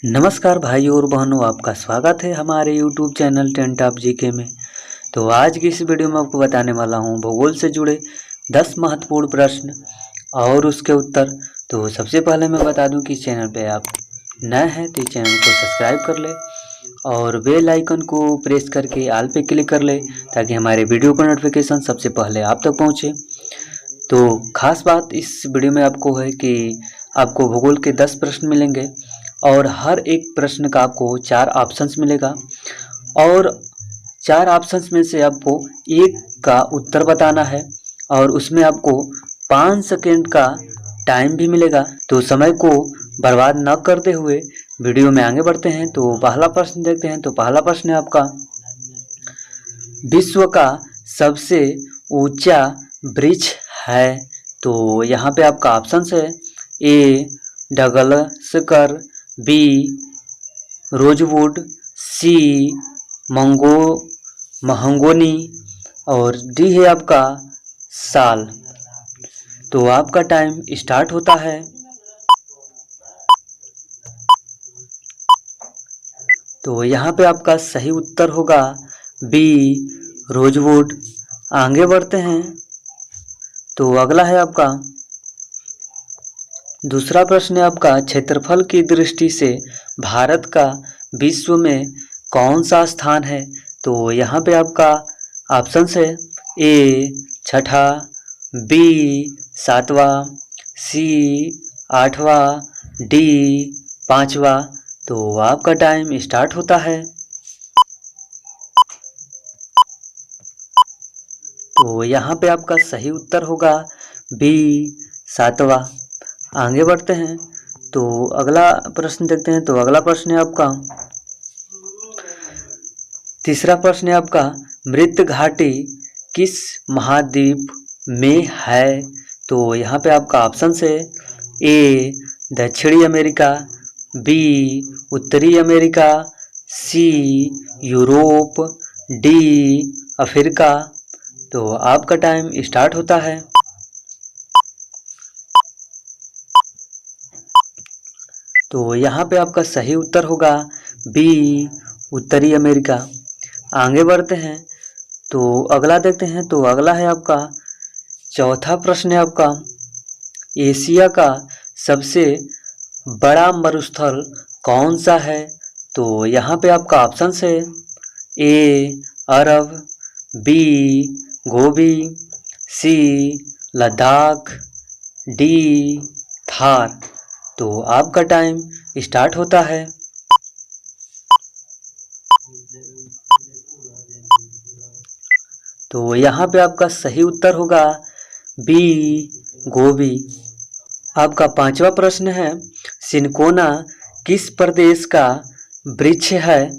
नमस्कार भाइयों और बहनों, आपका स्वागत है हमारे YouTube channel tent of GK में। तो आज की इस वीडियो में आपको बताने वाला हूँ भूगोल से जुड़े 10 महत्वपूर्ण प्रश्न और उसके उत्तर। तो सबसे पहले मैं बता दूं कि इस चैनल पे आप नए हैं तो इस चैनल को सब्सक्राइब कर ले और बेल आइकन को प्रेस करके ऑल पे क्लिक कर ले ताकि हमारे वीडियो का नोटिफिकेशन सबसे पहले आप तक पहुँचे। तो खास बात इस वीडियो में आपको है कि आपको भूगोल के 10 प्रश्न मिलेंगे और हर एक प्रश्न का आपको 4 ऑप्शंस मिलेगा और 4 ऑप्शंस में से आपको एक का उत्तर बताना है और उसमें आपको 5 सेकेंड का टाइम भी मिलेगा। तो समय को बर्बाद न करते हुए वीडियो में आगे बढ़ते हैं। तो पहला प्रश्न देखते हैं। तो पहला प्रश्न है आपका, विश्व का सबसे ऊंचा वृक्ष है। तो यहाँ पे आपका ऑप्शंस है ए डगलस्कर, बी रोजवुड, सी महंगोनी और डी है आपका साल। तो आपका टाइम स्टार्ट होता है। तो यहाँ पे आपका सही उत्तर होगा बी रोजवुड। आगे बढ़ते हैं। तो अगला है आपका दूसरा प्रश्न है आपका, क्षेत्रफल की दृष्टि से भारत का विश्व में कौन सा स्थान है। तो यहाँ पे आपका ऑप्शंस है ए छठा, बी सातवां, सी आठवां, डी पांचवा। तो आपका टाइम स्टार्ट होता है। तो यहाँ पे आपका सही उत्तर होगा बी सातवां। आगे बढ़ते हैं। तो अगला प्रश्न देखते हैं। तो अगला प्रश्न है आपका तीसरा प्रश्न है आपका, मृत घाटी किस महाद्वीप में है। तो यहाँ पे आपका ऑप्शन है ए दक्षिणी अमेरिका, बी उत्तरी अमेरिका, सी यूरोप, डी अफ्रीका। तो आपका टाइम स्टार्ट होता है। तो यहाँ पे आपका सही उत्तर होगा बी उत्तरी अमेरिका। आगे बढ़ते हैं। तो अगला देखते हैं। तो अगला है आपका चौथा प्रश्न है आपका, एशिया का सबसे बड़ा मरुस्थल कौन सा है। तो यहाँ पे आपका ऑप्शन है ए अरब, बी गोबी, सी लद्दाख, डी थार। तो आपका टाइम स्टार्ट होता है। तो यहाँ पे आपका सही उत्तर होगा बी गोबी। आपका पांचवा प्रश्न है, सिनकोना किस प्रदेश का वृक्ष है।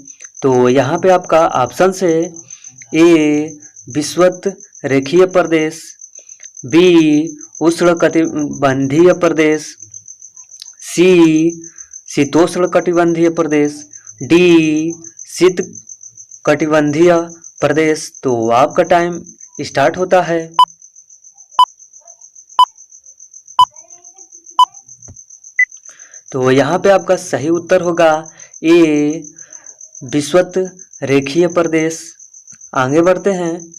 तो यहाँ पे आपका ऑप्शन है ए विषुवत रेखीय प्रदेश, बी उष्णकटिबंधीय प्रदेश, सी शीतोष्ण कटिबंधीय प्रदेश, डी शीत कटिबंधीय प्रदेश। तो आपका टाइम स्टार्ट होता है। तो यहाँ पे आपका सही उत्तर होगा ए विषुवत रेखीय प्रदेश। आगे बढ़ते हैं।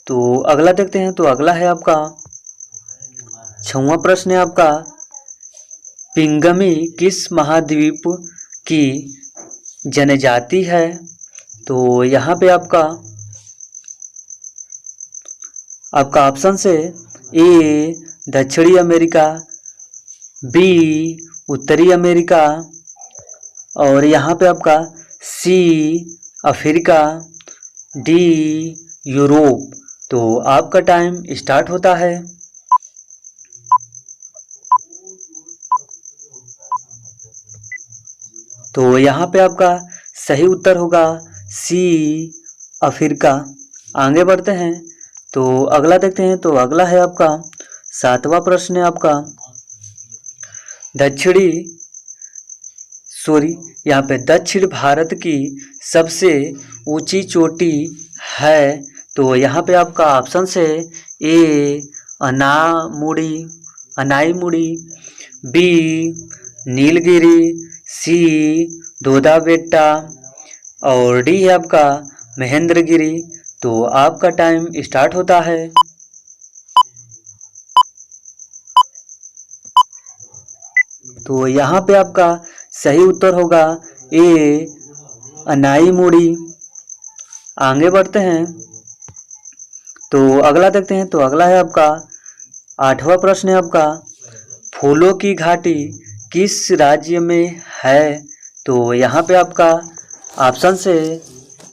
तो अगला देखते हैं। तो अगला है आपका छठवां प्रश्न है आपका, पिंगमी किस महाद्वीप की जनजाति है। तो यहाँ पे आपका ऑप्शन है ए दक्षिणी अमेरिका, बी उत्तरी अमेरिका और यहाँ पे आपका सी अफ्रीका, डी यूरोप। तो आपका टाइम स्टार्ट होता है। तो यहाँ पे आपका सही उत्तर होगा सी अफ्रीका। आगे बढ़ते हैं। तो अगला देखते हैं। तो अगला है आपका सातवां प्रश्न है आपका, यहाँ पे दक्षिण भारत की सबसे ऊंची चोटी है। तो यहाँ पे आपका ऑप्शन है ए अनाईमुड़ी, बी नीलगिरी, सी दोदा बेट्टा और डी है आपका महेंद्रगिरी। तो आपका टाइम स्टार्ट होता है। तो यहाँ पे आपका सही उत्तर होगा ए अनाईमुड़ी। आगे बढ़ते हैं तो अगला देखते हैं। तो अगला है आपका 8वां प्रश्न है आपका, फूलों की घाटी किस राज्य में है? तो यहाँ पे आपका ऑप्शन है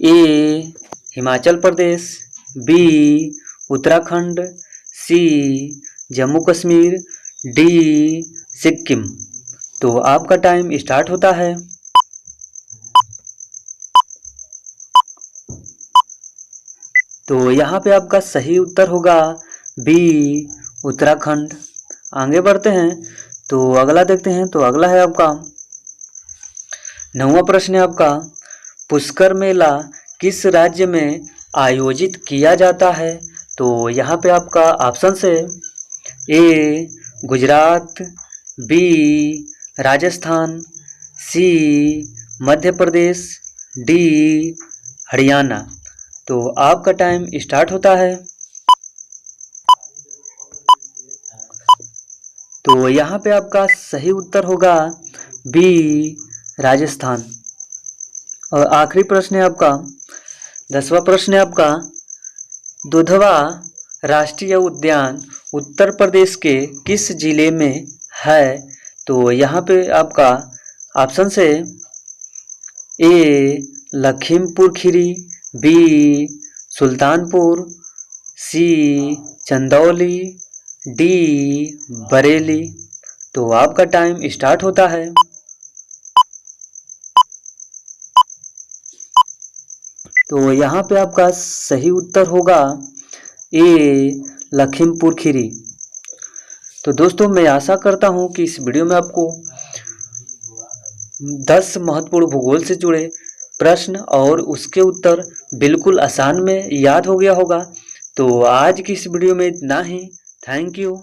ए हिमाचल प्रदेश, बी उत्तराखंड, सी जम्मू कश्मीर, डी सिक्किम। तो आपका टाइम स्टार्ट होता है। तो यहाँ पे आपका सही उत्तर होगा बी उत्तराखंड। आगे बढ़ते हैं तो अगला देखते हैं। तो अगला है आपका 9वां प्रश्न है आपका, पुष्कर मेला किस राज्य में आयोजित किया जाता है? तो यहाँ पे आपका ऑप्शन है ए गुजरात, बी राजस्थान, सी मध्य प्रदेश, डी हरियाणा। तो आपका टाइम स्टार्ट होता है। तो यहाँ पे आपका सही उत्तर होगा बी राजस्थान। और आखिरी प्रश्न है आपका 10वां प्रश्न है आपका, दुधवा राष्ट्रीय उद्यान उत्तर प्रदेश के किस जिले में है? तो यहाँ पे आपका ऑप्शन है ए लखीमपुर खीरी, बी सुल्तानपुर, सी चंदौली, डी बरेली। तो आपका टाइम स्टार्ट होता है। तो यहाँ पे आपका सही उत्तर होगा ए लखीमपुर खीरी। तो दोस्तों मैं आशा करता हूँ कि इस वीडियो में आपको 10 महत्वपूर्ण भूगोल से जुड़े प्रश्न और उसके उत्तर बिल्कुल आसान में याद हो गया होगा। तो आज की इस वीडियो में इतना ही। Thank you.